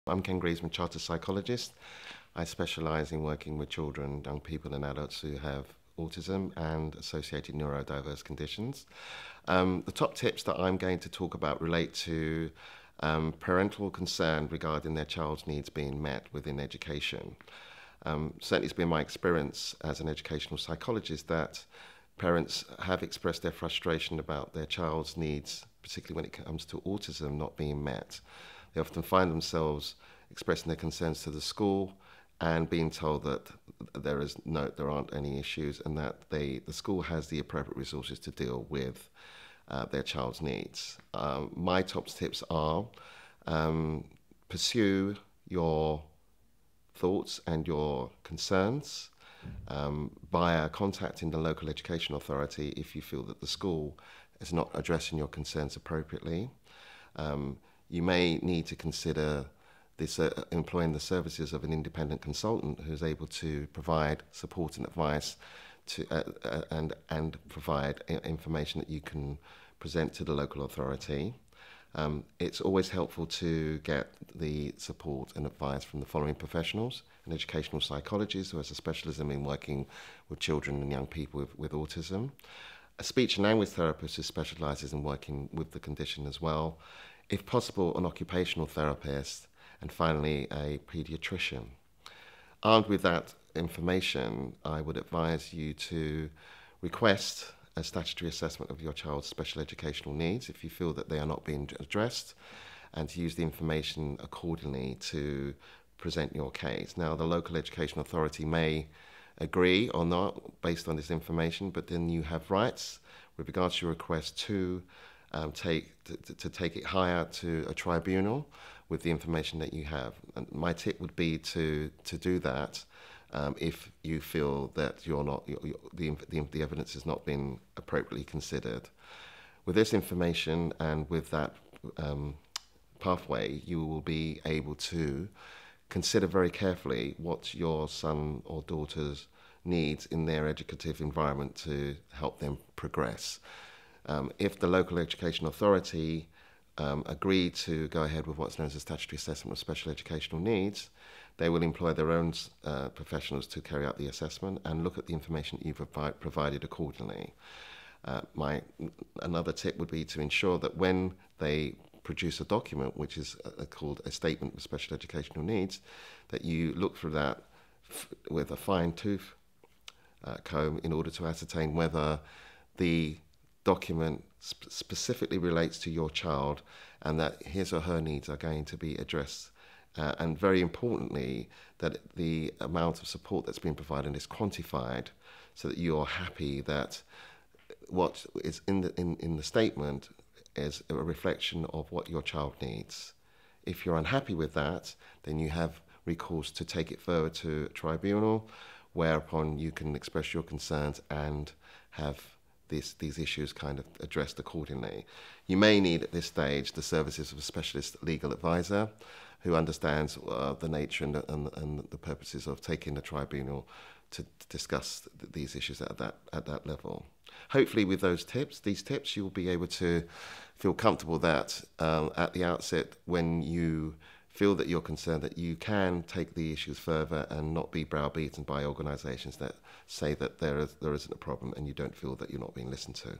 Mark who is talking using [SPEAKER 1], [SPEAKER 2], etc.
[SPEAKER 1] I'm Greaves, I'm a chartered psychologist. I specialise in working with children, young people and adults who have autism and associated neurodiverse conditions. The top tips that I'm going to talk about relate to parental concern regarding their child's needs being met within education. Certainly it's been my experience as an educational psychologist that parents have expressed their frustration about their child's needs, particularly when it comes to autism, not being met. They often find themselves expressing their concerns to the school and being told that there aren't any issues and that the school has the appropriate resources to deal with their child's needs. My top tips are pursue your thoughts and your concerns via contacting the local education authority if you feel that the school is not addressing your concerns appropriately. You may need to consider this, employing the services of an independent consultant who's able to provide support and advice to, and provide information that you can present to the local authority. It's always helpful to get the support and advice from the following professionals: an educational psychologist who has a specialism in working with children and young people with autism, a speech and language therapist who specialises in working with the condition as well, if possible an occupational therapist, and finally a paediatrician. Armed with that information, I would advise you to request a statutory assessment of your child's special educational needs if you feel that they are not being addressed, and to use the information accordingly to present your case. Now, the local education authority may agree or not based on this information, but then you have rights with regards to your request to take it higher to a tribunal with the information that you have. And my tip would be to do that if you feel that the evidence has not been appropriately considered. With this information and with that pathway, you will be able to consider very carefully what your son or daughter's needs in their educative environment to help them progress. If the local education authority agree to go ahead with what's known as a statutory assessment of special educational needs, they will employ their own professionals to carry out the assessment and look at the information that you've provided accordingly. Another tip would be to ensure that when they produce a document, which is called a statement of special educational needs, that you look through that with a fine-tooth comb in order to ascertain whether the document specifically relates to your child and that his or her needs are going to be addressed. And very importantly, that the amount of support that's been provided is quantified so that you are happy that what is in the statement is a reflection of what your child needs. If you're unhappy with that, then you have recourse to take it further to a tribunal, whereupon you can express your concerns and have these issues kind of addressed accordingly. You may need at this stage the services of a specialist legal advisor who understands the nature and the purposes of taking the tribunal to discuss these issues at that level. Hopefully with these tips, you'll be able to feel comfortable that at the outset, when you feel that you're concerned, that you can take the issues further and not be browbeaten by organisations that say that there isn't a problem and you don't feel that you're not being listened to.